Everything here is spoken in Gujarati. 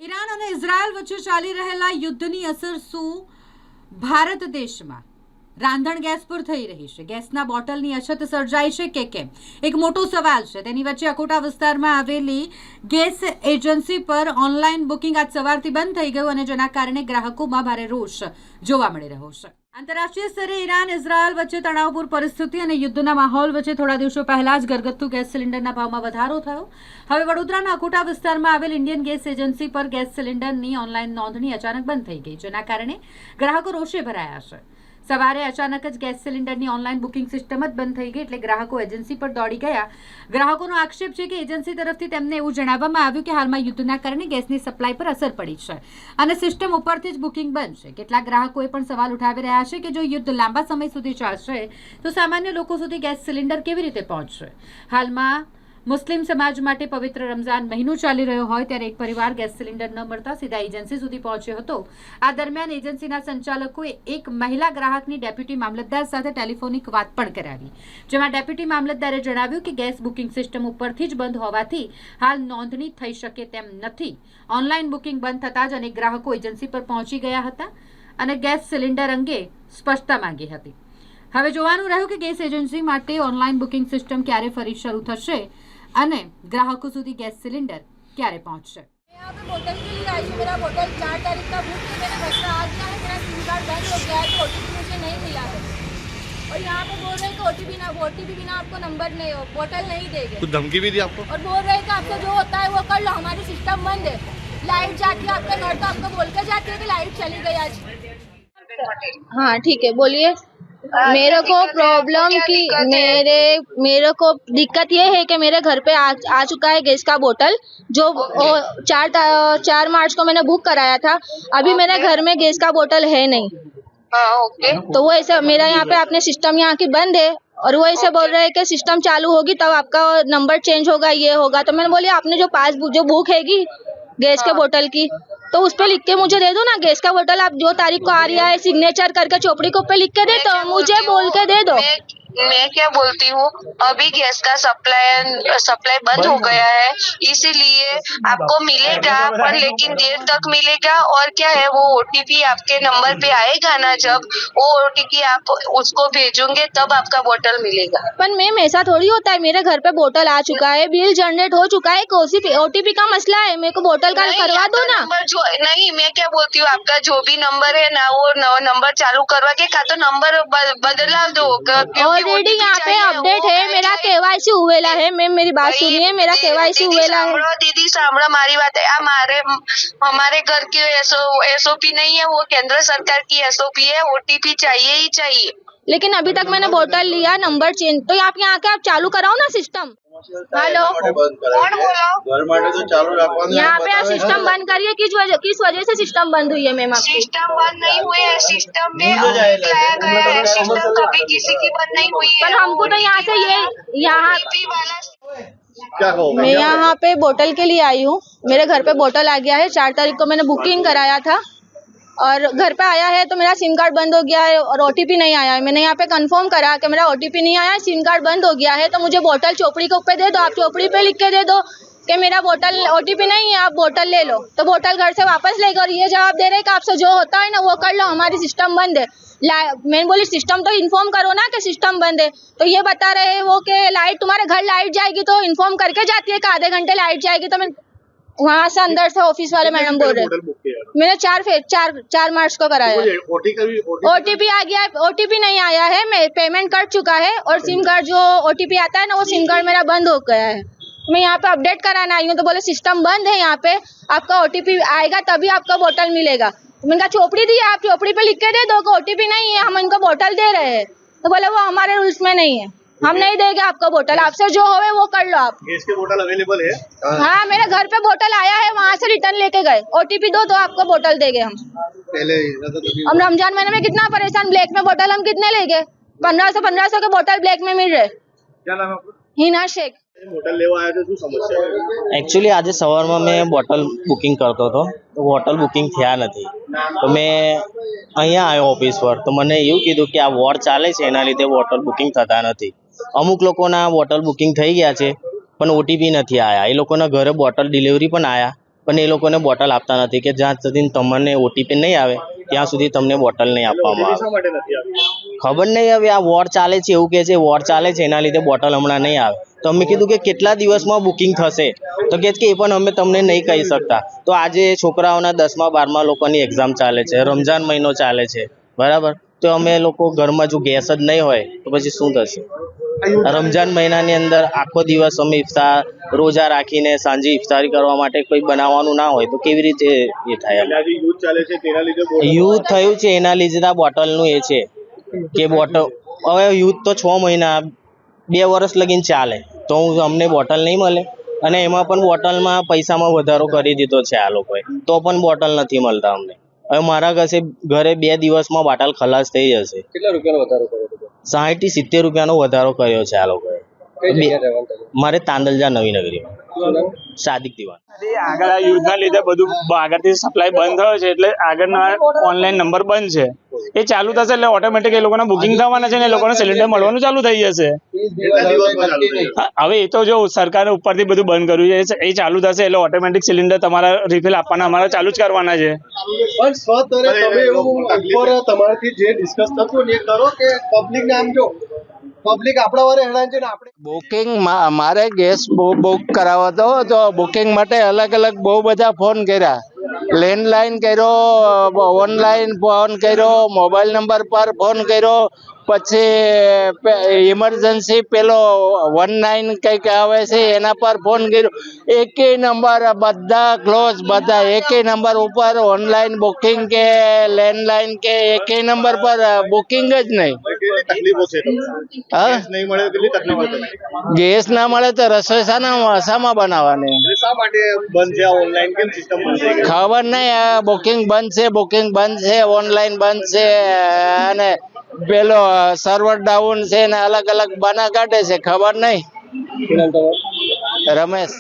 ઈરાન અને ઇઝરાયલ વચ્ચે ચાલી રહેલા યુદ્ધની અસર શું ભારત દેશમાં રાંધણ ગેસ પર થઈ રહી છે? ગેસના બોટલની અછત સર્જાઈ છે કે કેમ? એક મોટો સવાલ છે। તેની વચ્ચે અકોટા વિસ્તારમાં આવેલી ગેસ એજન્સી પર ઓનલાઈન બુકિંગ આજ સવારથી બંધ થઈ ગયું અને જેના કારણે ગ્રાહકોમાં ભારે રોષ જોવા મળી રહ્યો છે। આંતરરાષ્ટ્રીય સ્તરે ઈરાન ઇઝરાયલ વચ્ચે તણાવપૂર્ણ પરિસ્થિતિ અને યુદ્ધના માહોલ વચ્ચે થોડા દિવસો પહેલા જ ઘરગથ્થુ ગેસ સિલિન્ડરના ભાવમાં વધારો થયો। હવે વડોદરાના અકોટા વિસ્તારમાં આવેલ ઇન્ડિયન ગેસ એજન્સી પર ગેસ સિલિન્ડરની ઓનલાઈન નોંધણી અચાનક બંધ થઈ ગઈ, જેના કારણે ગ્રાહકો રોષે ભરાયા છે। સવારે અચાનક જ ગેસ સિલિન્ડરની ઓનલાઈન બુકિંગ સિસ્ટમ જ બંધ થઈ ગઈ એટલે ગ્રાહકો એજન્સી પર દોડી ગયા। ગ્રાહકોનો આક્ષેપ છે કે એજન્સી તરફથી તેમને એવું જણાવવામાં આવ્યું કે હાલમાં યુદ્ધના કારણે ગેસની સપ્લાય પર અસર પડી છે અને સિસ્ટમ ઉપરથી જ બુકિંગ બંધ છે। કેટલાક ગ્રાહકોએ પણ સવાલ ઉઠાવી રહ્યા છે કે જો યુદ્ધ લાંબા સમય સુધી ચાલશે તો સામાન્ય લોકો સુધી ગેસ સિલિન્ડર કેવી રીતે પહોંચશે? હાલમાં મુસ્લિમ સમાજ માટે પવિત્ર રમઝાન મહિનો ચાલી રહ્યો હોય ત્યારે એક પરિવાર ગેસ સિલિન્ડર ન મળતા સીધા એજન્સી સુધી પહોંચ્યો હતો। આ દરમિયાન એજન્સીના સંચાલકોએ એક મહિલા ગ્રાહકની ડેપ્યુટી મામલતદાર સાથે ટેલિફોનિક વાત પણ કરાવી, જેમાં ડેપ્યુટી મામલતદારે જણાવ્યું કે ગેસ બુકિંગ સિસ્ટમ ઉપરથી જ બંધ હોવાથી હાલ નોંધણી થઈ શકે તેમ નથી। ઓનલાઈન બુકિંગ બંધ થતાં જ અનેક ગ્રાહકો એજન્સી પર પહોંચી ગયા હતા અને ગેસ સિલિન્ડર અંગે સ્પષ્ટતા માંગી હતી। હવે જોવાનું રહ્યું કે ગેસ એજન્સી માટે ઓનલાઈન બુકિંગ સિસ્ટમ ક્યારે ફરી શરૂ થશે અને ग्राहकों સુધી गैस सिलेंडर क्यारे पहुंचશે। यहाँ पे बोतल के लिए आई हूँ। मेरा बोतल 4 तारीख का बुक है। मेरे घर का आज क्या है, मेरा सिम कार्ड बंद हो गया है तो ओटीपी मुझे नहीं मिला है और यहाँ पे बोल रहे हैं कि ओटीपी बिना आपको नंबर नहीं हो, बोतल नहीं देंगे। कुछ धमकी भी दी आपको? और बोल रहे हैं कि आपसे जो होता है वो कर लो, हमारी सिस्टम बंद है। लाइट जाती है, आपका घर तो आपको बोल के जाती है कि लाइट चली गई आज। हाँ ठीक है, बोलिए। मेरे को प्रॉब्लम की मेरे को दिक्कत ये है कि मेरे घर पे आ चुका है गैस का बोतल जो 4 मार्च को मैंने बुक कराया था। अभी मेरे घर में गैस का बोतल है नहीं। ओके। तो वो ऐसा मेरा यहाँ पे आपने सिस्टम यहाँ की बंद है और वो ऐसे बोल रहे हैं कि सिस्टम चालू होगी तब आपका नंबर चेंज होगा, ये होगा। तो मैंने बोली आपने जो जो बुक हैगी गैस के बोतल की तो उस पे लिख के मुझे दे दो ना। गैस का बोतल आप जो तारीख को आ रहा है सिग्नेचर करके चोपड़ी को पे लिख के दे दो, मुझे बोल के दे दो। मैं क्या बोलती हूँ, अभी गैस का सप्लाई बंद हो गया है, इसीलिए आपको मिलेगा पर लेकिन देर तक मिलेगा। और क्या है वो ओटीपी आपके नंबर पे आएगा ना, जब वो ओटीपी आप उसको भेजोगे तब आपका बोतल मिलेगा। पर मैम ऐसा थोड़ी होता है, मेरे घर पे बोतल आ चुका है, बिल जनरेट हो चुका है, ओटीपी का मसला है, मेरे को बोतल का करवा दो ना। नंबर जो नहीं, मैं क्या बोलती हूँ, आपका जो भी नंबर है ना वो नंबर चालू करवा के तो नंबर बदला दो। ऑलरेडी यहाँ पे अपडेट है, मेरा केवाईसी हुएला है। मैम मेरी बात सुनिए, मेरा केवाईसी हुएला है। दीदी सांभळो मारी बात है, हमारे घर की एसओपी नहीं है, वो केंद्र सरकार की एसओपी है। ओटीपी चाहिए ही चाहिए। लेकिन अभी तक मैंने बोतल लिया, नंबर चेंज, तो आप यहाँ के आप चालू कराओ ना सिस्टम। हेलो, कौन बोला? यहाँ पे आप सिस्टम बंद करिए। किस वजह से सिस्टम बंद हुई है मैम आपकी? सिस्टम बंद नहीं हुए है, सिस्टम में लाया गया है, सिस्टम कभी किसी की बंद नहीं हुई है। पर हमको तो यहाँ से ये यहाँ क्या कहोगे? मैं यहाँ पे बोतल के लिए आई हूँ। मेरे घर पे बोतल आ गया है। 4 तारीख को मैंने बुकिंग कराया था और घर पे आया है तो मेरा सिम कार्ड बंद हो गया है और ओटीपी नहीं आया है। मैंने यहाँ पे कंफर्म करा कि मेरा ओटीपी नहीं आया, सिम कार्ड बंद हो गया है। तो मुझे बोतल चोपड़ी के ऊपर दे दो, आप चोपड़ी पे लिख के दे दो कि मेरा बोतल ओटीपी नहीं है, आप बोतल ले लो। तो बोतल घर से वापस लेगा और ये जवाब दे रहे कि आपसे जो होता है ना वो कर लो, हमारी सिस्टम बंद है। मैंने बोली सिस्टम तो इन्फॉर्म करो ना कि सिस्टम बंद है। तो ये बता रहे हैं वो कि लाइट तुम्हारे घर लाइट जाएगी तो इन्फॉर्म करके जाती है कि आधे घंटे लाइट जाएगी। तो मैं वहाँ से अंदर से ऑफिस वाले मैडम बोल रहे मैंने 4 मार्च को कराया। ओटीपी आ गया, ओटीपी नहीं आया है, मैं पेमेंट कर चुका है और सिम कार्ड जो ओटीपी आता है ना वो सिम कार्ड मेरा बंद हो गया है। मैं यहाँ पे अपडेट कराना आई हूँ तो बोले सिस्टम बंद है, यहाँ पे आपका ओटीपी आएगा तभी आपका बोतल मिलेगा। तो मैंने कहा चोपड़ी दी, आप चोपड़ी पे लिख के दे दो कि ओटीपी नहीं है, हम इनको बोतल दे रहे हैं। तो बोले वो हमारे रूल्स में नहीं है, हम नहीं देंगे आपको बोतल, आपसे जो होवे वो कर लो आप। गैस के बोतल अवेलेबल है? हाँ मेरे घर पे बोतल आया है, वहाँ से रिटर्न लेके गए। ओटीपी दो तो आपको बोतल देंगे हम। पहले हम रमजान महीने में कितना परेशान, ब्लैक में बोतल हम कितने लेंगे? 1500 के बोतल ब्लैक में मिल रहे। क्या नाम है आपका? हिना शेख। बोतल लेवा आया तो समस्या है? एक्चुअली आज सवाરમાં મેં બોટલ બુકિંગ કરતો હતો તો બોટલ બુકિંગ થયા નથી તો મેં અહીંયા આવ્યો ઓફિસ પર તો મને એવું કીધું કે આ વોર ચાલે છે એના લીધે બોટલ બુકિંગ થતા નથી। અમુક લોકોના બોટલ બુકિંગ થઈ ગયા છે પણ ઓટીપી નથી આયા, એ લોકોના ઘરે બોટલ ડિલિવરી પણ આયા પણ એ લોકોને બોટલ આપતા નથી કે જ્યાં સુધી તમને ઓટીપી નહીં આવે ત્યાં સુધી તમને બોટલ નહીં આપવામાં આવે. શા માટે નથી આવી? ખબર નહીં હવે આ વોર ચાલે છે એવું કહે છે, વોર ચાલે છે એના લીધે બોટલ હમણાં નહીં આવે. તો અમે કીધું કે કેટલા દિવસમાં બુકિંગ થશે, તો કહે છે કે એ પણ અમે તમને નહીં કહી શકતા. તો આજે છોકરાઓના 10મા 12મા લોકોની એક્ઝામ ચાલે છે, રમઝાન મહિનો ચાલે છે, બરાબર. તો અમે લોકો ઘરમાં જો ગેસ જ નહીં હોય તો પછી શું થશે? રમઝાન મહિનાની અંદર આખો દિવસ અમે ઇફતાર રોજા રાખીને સાંજે ઇફતારી કરવા માટે કોઈ બનાવવાનું ના હોય તો કેવી રીતે એ થાય? એટલે આજે યુદ્ધ ચાલે છે તેના લીધે યુદ્ધ થયું છે એના લીધે આ બોટલનું એ છે કે બોટલ હવે યુદ્ધ તો 6 મહિના 2 વર્ષ લગીને ચાલે તો અમને બોટલ નહીં મળે. અને એમાં પણ બોટલમાં પૈસામાં વધારો કરી દીધો છે આ લોકોએ, તો પણ બોટલ નથી મળતા અમને. હવે મારા ઘરે 2 દિવસમાં બોટલ ખલાસ થઈ જશે. કેટલા રૂપિયાનો વધારો કર્યો હતો? 60 થી 70 રૂપિયાનો વધારો કર્યો છે આ લોકોએ. મારે તાંદલજા નવી નગરીમાં. સાદિક દિવાન. આગળ આ યુદ્ધના લીધે બધું આગળથી સપ્લાય બંધ થયો છે એટલે આગળના ઓનલાઈન નંબર બંધ છે. એ ચાલુ થશે એટલે ઓટોમેટિક એ લોકોને બુકિંગ થવાના છે ને એ લોકોને સિલિન્ડર મળવાનું ચાલુ થઈ જશે. કેટલા દિવસમાં ચાલુ થશે? હવે એ તો જો સરકારે ઉપરથી બધું બંધ કર્યું છે, એ ચાલુ થશે એટલે ઓટોમેટિક સિલિન્ડર તમારા રિફિલ આપવાના અમારે ચાલુ જ કરવાના છે. પણ સ્વતરે તમે એવું ઉપર તમારાથી જે ડિસ્કસ થતું ને એ કરો કે પબ્લિક ને આમ જો પબ્લિક આપણા વારે હેરાન છે ને આપણે બુકિંગ મારે ગેસ બુક કરાવતો તો બુકિંગ માટે અલગ અલગ બહુ બધા ફોન કર્યા, લેન્ડલાઇન કર્યો, ઓનલાઈન ફોન કર્યો, મોબાઈલ નંબર પર ફોન કર્યો, પછી ઇમરજન્સી પેલો 19 કંઈક આવે છે એના પર ફોન કર્યો. એકેય નંબર બધા ક્લોઝ, બધા એકેય નંબર ઉપર ઓનલાઈન બુકિંગ કે લેન્ડલાઇન કે એકેય નંબર પર બુકિંગ જ નહીં. કેટલી તકલીફો છે તમને? હા, ગેસ નહીં મળે તો કેટલી તકલીફો થાય? ગેસ ના મળે તો રસોઈ શામાં બનાવવાની? એટલે શા માટે બંધ છે આ ઓનલાઈન કેમ સિસ્ટમ બંધ થઈ ગઈ? ખબર નહીં. આ બુકિંગ બંધ છે, ઓનલાઈન બંધ છે અને પેલો સર્વર ડાઉન છે ને અલગ અલગ બના કાઢે છે. ખબર નહીં. રમેશ.